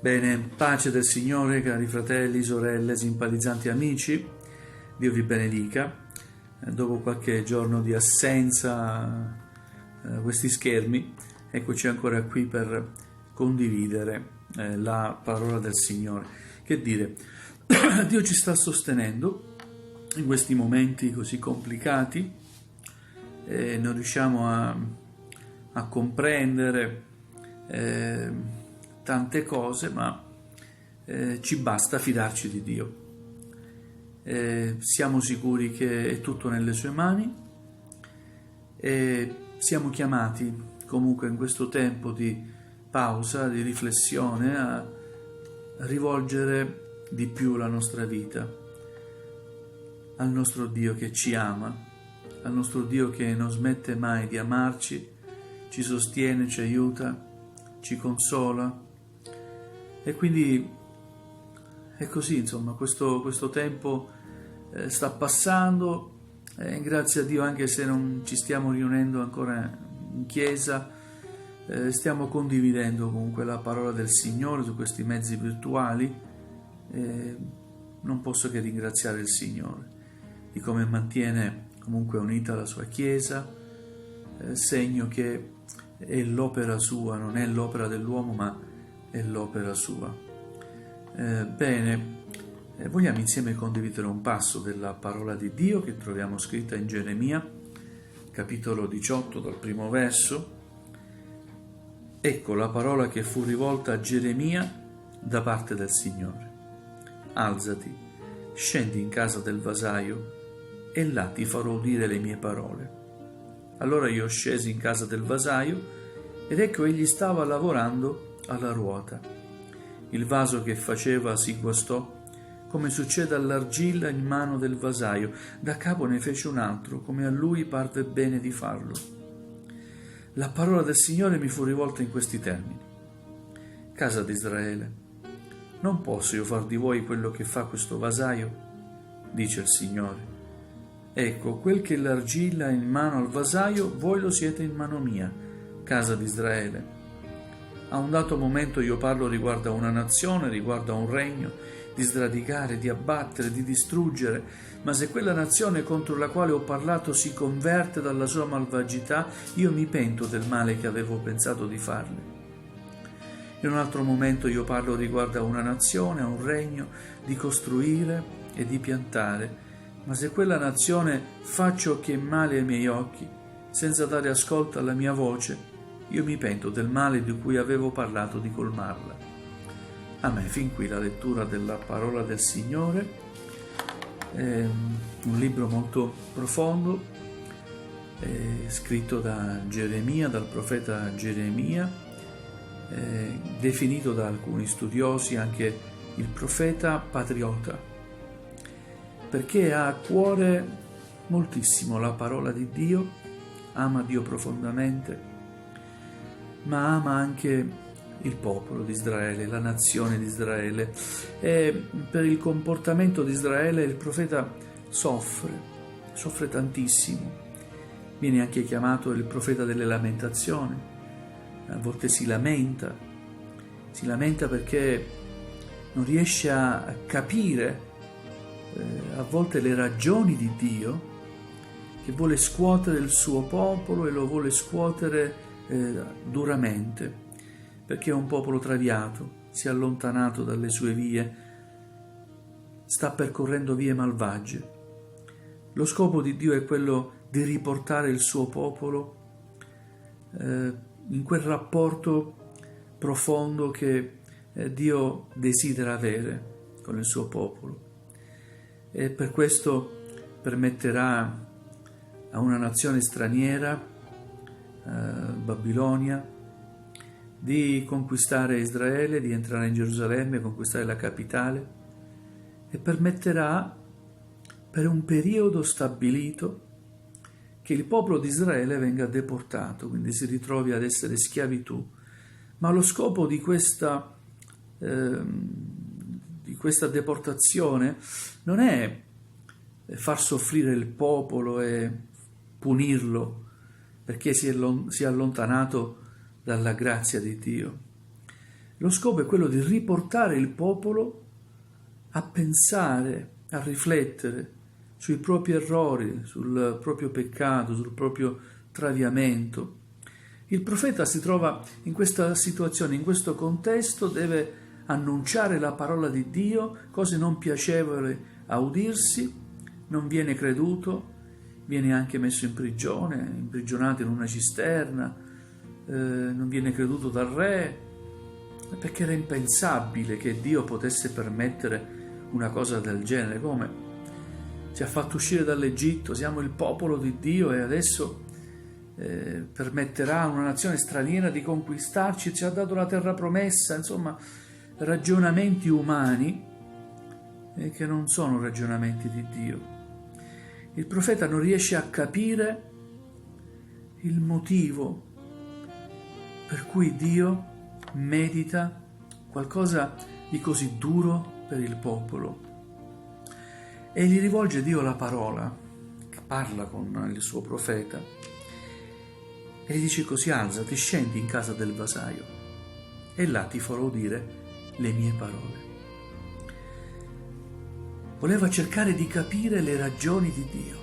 Bene, pace del Signore, cari fratelli, sorelle, simpatizzanti amici, Dio vi benedica. Dopo qualche giorno di assenza a questi schermi, eccoci ancora qui per condividere la parola del Signore. Che dire, Dio ci sta sostenendo in questi momenti così complicati e non riusciamo a comprendere tante cose, ma ci basta fidarci di Dio. Siamo sicuri che è tutto nelle sue mani e siamo chiamati comunque in questo tempo di pausa, di riflessione, a rivolgere di più la nostra vita al nostro Dio che ci ama, al nostro Dio che non smette mai di amarci, ci sostiene, ci aiuta, ci consola. E quindi è così, insomma, questo tempo sta passando, grazie a Dio, anche se non ci stiamo riunendo ancora in chiesa, stiamo condividendo comunque la parola del Signore su questi mezzi virtuali. Non posso che ringraziare il Signore di come mantiene comunque unita la sua chiesa, segno che è l'opera sua, non è l'opera dell'uomo, ma è l'opera sua. Vogliamo insieme condividere un passo della parola di Dio che troviamo scritta in Geremia, capitolo 18, dal primo verso. Ecco la parola che fu rivolta a Geremia da parte del Signore. Alzati, scendi in casa del vasaio e là ti farò udire le mie parole. Allora io scesi in casa del vasaio ed ecco egli stava lavorando alla ruota. Il vaso che faceva si guastò, come succede all'argilla in mano del vasaio. Da capo ne fece un altro, come a lui parve bene di farlo. La parola del Signore mi fu rivolta in questi termini. Casa di Israele, non posso io far di voi quello che fa questo vasaio? Dice il Signore. Ecco, quel che l'argilla è in mano al vasaio, voi lo siete in mano mia, casa di Israele. A un dato momento io parlo riguardo a una nazione, riguardo a un regno, di sradicare, di abbattere, di distruggere, ma se quella nazione contro la quale ho parlato si converte dalla sua malvagità, io mi pento del male che avevo pensato di farle. In un altro momento io parlo riguardo a una nazione, a un regno, di costruire e di piantare, ma se quella nazione fa ciò che è male ai miei occhi, senza dare ascolto alla mia voce, io mi pento del male di cui avevo parlato di colmarla. Amen. Fin qui la lettura della parola del Signore. È un libro molto profondo, scritto da Geremia, dal profeta Geremia, definito da alcuni studiosi anche il profeta patriota, perché ha a cuore moltissimo la parola di Dio, ama Dio profondamente, ma ama anche il popolo di Israele, la nazione di Israele, e per il comportamento di Israele il profeta soffre tantissimo. Viene anche chiamato il profeta delle lamentazioni. A volte si lamenta perché non riesce a capire a volte le ragioni di Dio, che vuole scuotere il suo popolo e lo vuole scuotere duramente, perché è un popolo traviato, si è allontanato dalle sue vie, sta percorrendo vie malvagie. Lo scopo di Dio è quello di riportare il suo popolo in quel rapporto profondo che Dio desidera avere con il suo popolo, e per questo permetterà a una nazione straniera, Babilonia, di conquistare Israele, di entrare in Gerusalemme, conquistare la capitale, e permetterà per un periodo stabilito che il popolo di Israele venga deportato, quindi si ritrovi ad essere schiavitù. Ma lo scopo di questa deportazione non è far soffrire il popolo e punirlo perché si è allontanato dalla grazia di Dio, Lo scopo è quello di riportare il popolo a pensare, a riflettere sui propri errori, sul proprio peccato, sul proprio traviamento. Il profeta si trova in questa situazione, in questo contesto, deve annunciare la parola di Dio, cose non piacevoli a udirsi, non viene creduto, viene anche messo in prigione, imprigionato in una cisterna, non viene creduto dal re, perché era impensabile che Dio potesse permettere una cosa del genere. Come? Ci ha fatto uscire dall'Egitto, siamo il popolo di Dio e adesso permetterà a una nazione straniera di conquistarci, ci ha dato la terra promessa, insomma, ragionamenti umani che non sono ragionamenti di Dio. Il profeta non riesce a capire il motivo per cui Dio medita qualcosa di così duro per il popolo e gli rivolge Dio la parola, che parla con il suo profeta e gli dice così: alzati, scendi in casa del vasaio e là ti farò udire le mie parole. Voleva cercare di capire le ragioni di Dio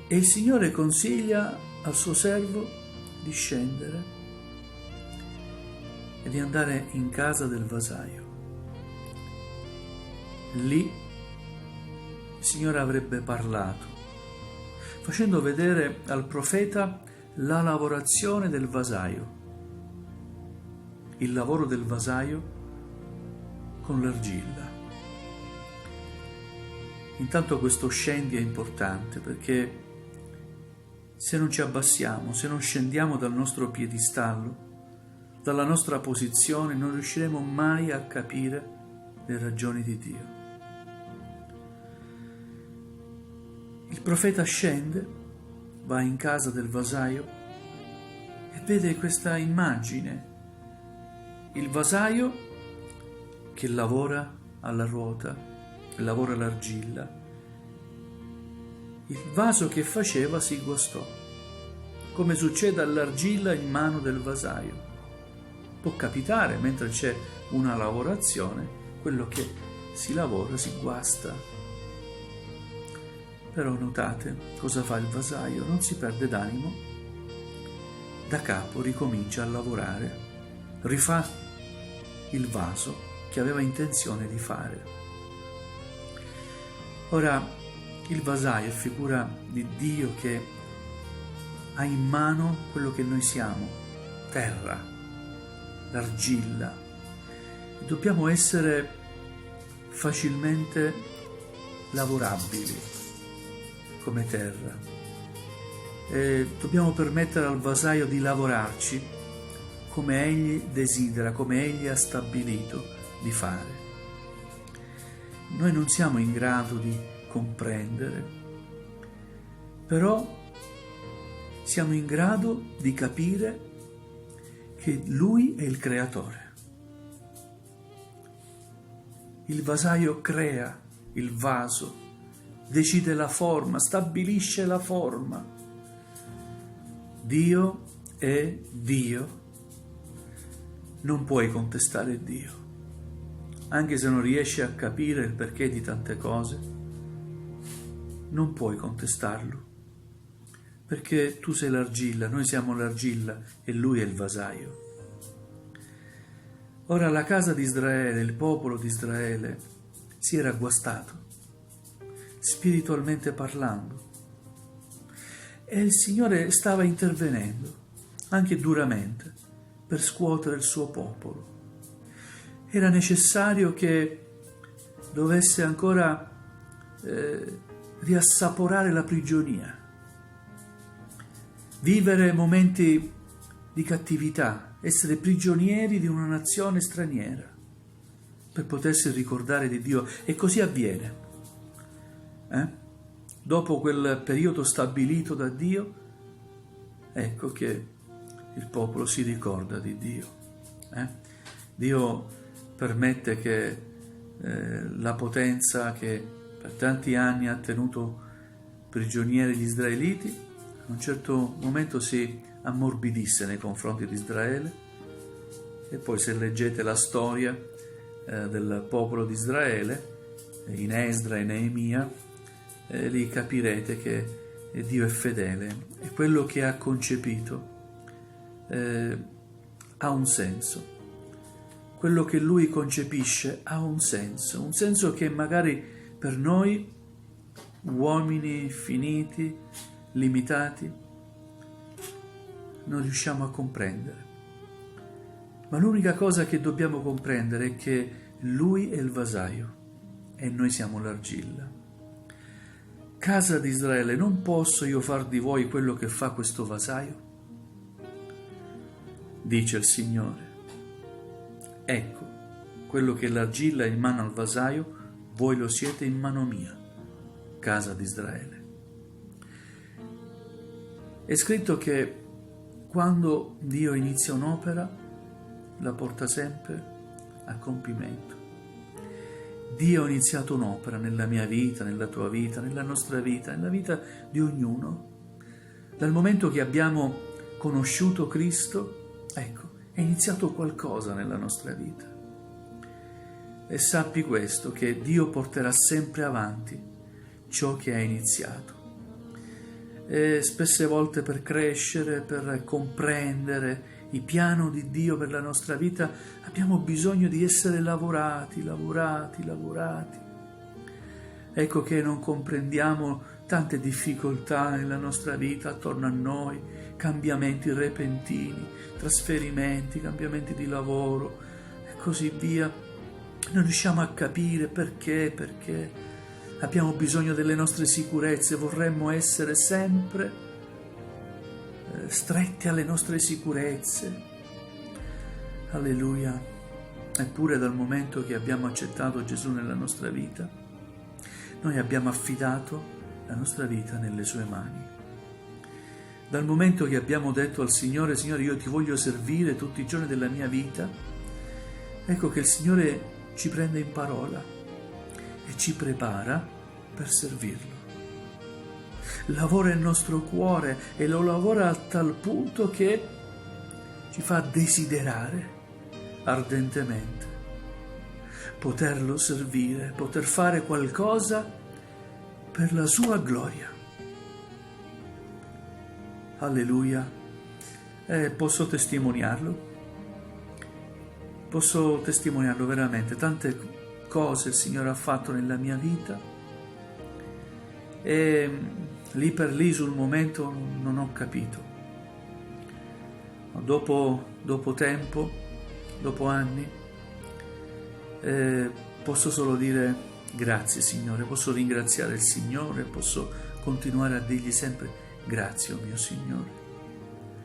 e il Signore consiglia al suo servo di scendere e di andare in casa del vasaio. Lì il Signore avrebbe parlato, facendo vedere al profeta la lavorazione del vasaio, il lavoro del vasaio con l'argilla. Intanto questo scendi è importante, perché se non ci abbassiamo, se non scendiamo dal nostro piedistallo, dalla nostra posizione, non riusciremo mai a capire le ragioni di Dio. Il profeta scende, va in casa del vasaio e vede questa immagine: il vasaio che lavora alla ruota, che lavora l'argilla. Il vaso che faceva si guastò, come succede all'argilla in mano del vasaio. Può capitare, mentre c'è una lavorazione, quello che si lavora si guasta. Però notate cosa fa il vasaio: non si perde d'animo, da capo ricomincia a lavorare, rifà il vaso che aveva intenzione di fare. Ora, il vasaio è figura di Dio che ha in mano quello che noi siamo, terra, l'argilla. E dobbiamo essere facilmente lavorabili come terra. E dobbiamo permettere al vasaio di lavorarci come Egli desidera, come Egli ha stabilito di fare. Noi non siamo in grado di comprendere, però siamo in grado di capire che Lui è il creatore. Il vasaio crea il vaso, decide la forma, stabilisce la forma. Dio è Dio. Non puoi contestare Dio. Anche se non riesci a capire il perché di tante cose, non puoi contestarlo, perché tu sei l'argilla, noi siamo l'argilla e Lui è il vasaio. Ora la casa di Israele, il popolo di Israele, si era guastato, spiritualmente parlando, e il Signore stava intervenendo, anche duramente, per scuotere il suo popolo. Era necessario che dovesse ancora riassaporare la prigionia, vivere momenti di cattività, essere prigionieri di una nazione straniera per potersi ricordare di Dio. E così avviene. Dopo quel periodo stabilito da Dio, ecco che il popolo si ricorda di Dio. Dio permette che la potenza che per tanti anni ha tenuto prigionieri gli israeliti, a un certo momento si ammorbidisse nei confronti di Israele. E poi se leggete la storia del popolo di Israele, in Esdra e Neemia, lì capirete che Dio è fedele e quello che ha concepito ha un senso. Quello che Lui concepisce ha un senso che magari per noi, uomini finiti, limitati, non riusciamo a comprendere. Ma l'unica cosa che dobbiamo comprendere è che Lui è il vasaio e noi siamo l'argilla. Casa di Israele, non posso io far di voi quello che fa questo vasaio? Dice il Signore. Ecco, quello che l'argilla è in mano al vasaio, voi lo siete in mano mia, casa di Israele. È scritto che quando Dio inizia un'opera, la porta sempre a compimento. Dio ha iniziato un'opera nella mia vita, nella tua vita, nella nostra vita, nella vita di ognuno. Dal momento che abbiamo conosciuto Cristo, ecco, è iniziato qualcosa nella nostra vita. E sappi questo, che Dio porterà sempre avanti ciò che ha iniziato. E spesse volte per crescere, per comprendere il piano di Dio per la nostra vita, abbiamo bisogno di essere lavorati. Ecco che non comprendiamo tante difficoltà nella nostra vita attorno a noi, cambiamenti repentini, trasferimenti, cambiamenti di lavoro e così via. Non riusciamo a capire perché abbiamo bisogno delle nostre sicurezze, vorremmo essere sempre stretti alle nostre sicurezze. Alleluia. Eppure dal momento che abbiamo accettato Gesù nella nostra vita, noi abbiamo affidato la nostra vita nelle sue mani. Dal momento che abbiamo detto al Signore, Signore, io ti voglio servire tutti i giorni della mia vita, ecco che il Signore ci prende in parola e ci prepara per servirlo. Lavora il nostro cuore e lo lavora a tal punto che ci fa desiderare ardentemente poterlo servire, poter fare qualcosa per la sua gloria. Alleluia. Posso testimoniarlo veramente. Tante cose il Signore ha fatto nella mia vita e lì per lì sul momento non ho capito. Dopo tempo, dopo anni, posso solo dire grazie Signore, posso ringraziare il Signore, posso continuare a dirgli sempre grazie, oh mio Signore,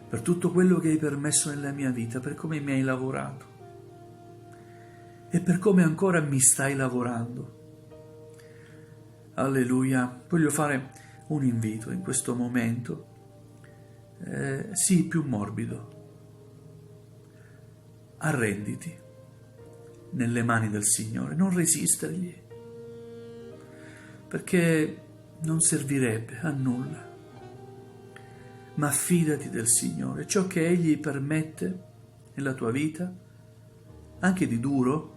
per tutto quello che hai permesso nella mia vita, per come mi hai lavorato e per come ancora mi stai lavorando. Alleluia. Voglio fare un invito in questo momento, sii più morbido, arrenditi nelle mani del Signore, non resistergli, perché non servirebbe a nulla, ma fidati del Signore. Ciò che Egli permette nella tua vita, anche di duro,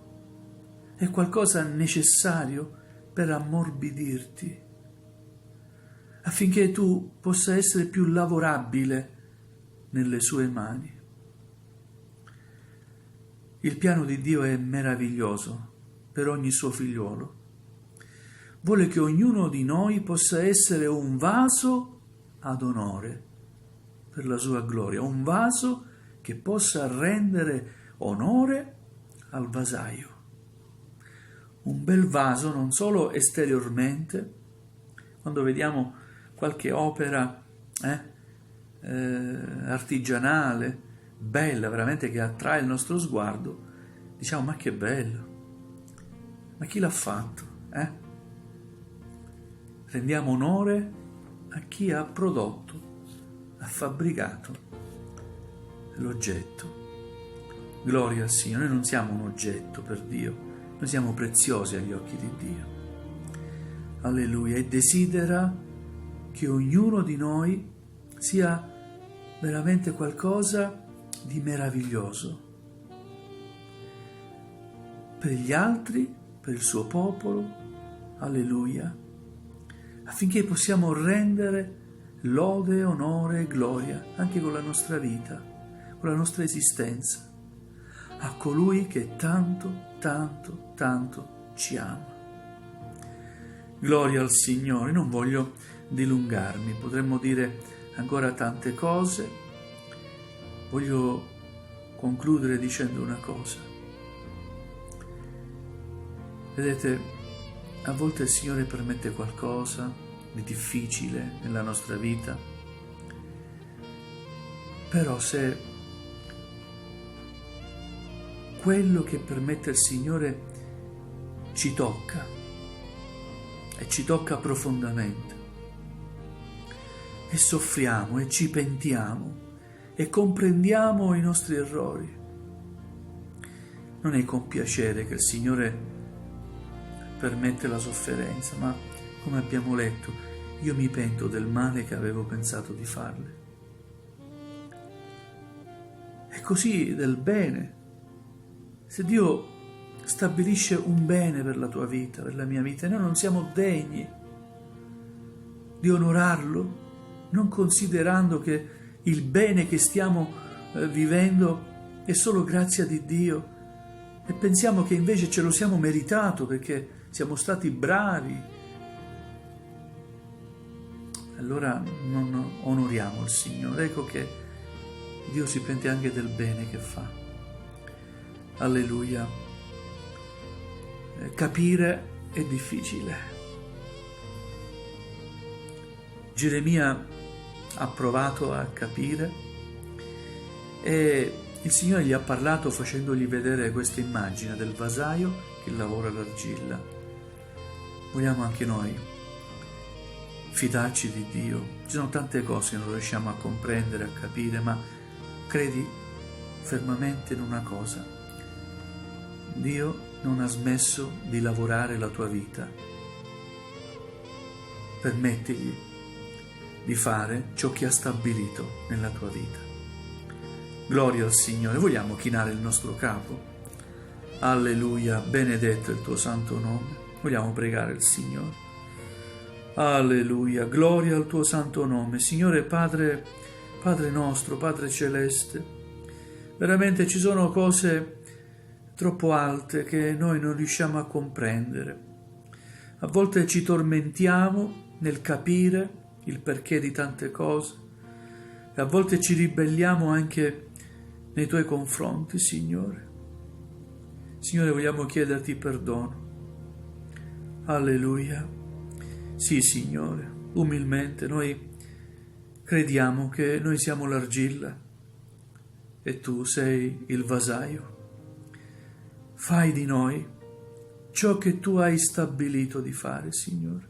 è qualcosa necessario per ammorbidirti, affinché tu possa essere più lavorabile nelle sue mani. Il piano di Dio è meraviglioso per ogni suo figliuolo. Vuole che ognuno di noi possa essere un vaso ad onore per la sua gloria, un vaso che possa rendere onore al vasaio. Un bel vaso non solo esteriormente, quando vediamo qualche opera artigianale, bella, veramente che attrae il nostro sguardo, diciamo ma che bello, ma chi l'ha fatto? Rendiamo onore a chi ha prodotto, ha fabbricato l'oggetto. Gloria al Signore. Noi non siamo un oggetto per Dio, noi siamo preziosi agli occhi di Dio. Alleluia. E desidera che ognuno di noi sia veramente qualcosa di meraviglioso per gli altri, per il suo popolo, alleluia, affinché possiamo rendere lode, onore e gloria anche con la nostra vita, con la nostra esistenza, a colui che tanto, tanto, tanto ci ama. Gloria al Signore. Non voglio dilungarmi, potremmo dire ancora tante cose. Voglio concludere dicendo una cosa. Vedete, a volte il Signore permette qualcosa di difficile nella nostra vita, però se quello che permette il Signore ci tocca, e ci tocca profondamente, e soffriamo e ci pentiamo e comprendiamo i nostri errori, non è con piacere che il Signore permette la sofferenza, ma come abbiamo letto, io mi pento del male che avevo pensato di farle. E così del bene. Se Dio stabilisce un bene per la tua vita, per la mia vita, e noi non siamo degni di onorarlo, non considerando che il bene che stiamo vivendo è solo grazia di Dio, e pensiamo che invece ce lo siamo meritato perché siamo stati bravi, allora non onoriamo il Signore. Ecco che Dio si pente anche del bene che fa. Alleluia. Capire è difficile. Geremia ha provato a capire e il Signore gli ha parlato facendogli vedere questa immagine del vasaio che lavora l'argilla. Vogliamo anche noi fidarci di Dio. Ci sono tante cose che non riusciamo a comprendere, a capire, ma credi fermamente in una cosa: Dio non ha smesso di lavorare la tua vita. Permettigli di fare ciò che ha stabilito nella tua vita. Gloria al Signore. Vogliamo chinare il nostro capo? Alleluia, benedetto il tuo santo nome. Vogliamo pregare il Signore. Alleluia, gloria al tuo santo nome. Signore Padre nostro, Padre Celeste, veramente ci sono cose troppo alte che noi non riusciamo a comprendere. A volte ci tormentiamo nel capire il perché di tante cose e a volte ci ribelliamo anche nei tuoi confronti, Signore. Signore, vogliamo chiederti perdono. Alleluia. Sì, Signore, umilmente noi crediamo che noi siamo l'argilla e tu sei il vasaio. Fai di noi ciò che tu hai stabilito di fare, Signore.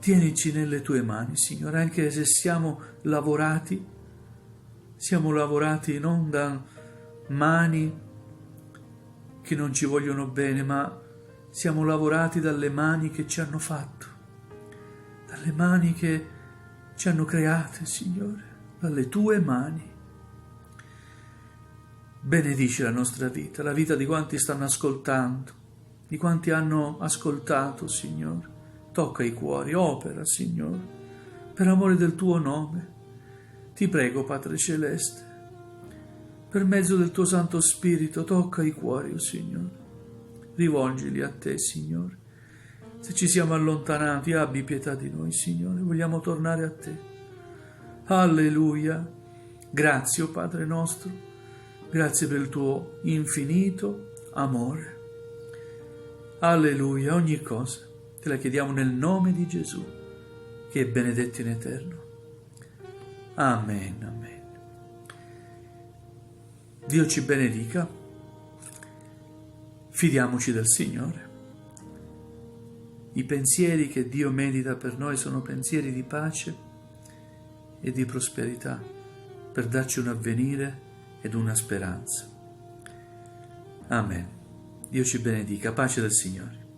Tienici nelle tue mani, Signore, anche se siamo lavorati non da mani che non ci vogliono bene, ma siamo lavorati dalle mani che ci hanno fatto, dalle mani che ci hanno create, Signore, dalle tue mani. Benedici la nostra vita, la vita di quanti stanno ascoltando, di quanti hanno ascoltato, Signore. Tocca i cuori, opera, Signore, per amore del tuo nome. Ti prego, Padre Celeste, per mezzo del tuo Santo Spirito, tocca i cuori, Signore. Rivolgili a te, Signore. Se ci siamo allontanati, abbi pietà di noi, Signore. Vogliamo tornare a te. Alleluia. Grazie, o Padre nostro. Grazie per il tuo infinito amore. Alleluia. Ogni cosa te la chiediamo nel nome di Gesù, che è benedetto in eterno. Amen, amen. Dio ci benedica. Fidiamoci del Signore. I pensieri che Dio medita per noi sono pensieri di pace e di prosperità, per darci un avvenire ed una speranza. Amen. Dio ci benedica. Pace del Signore.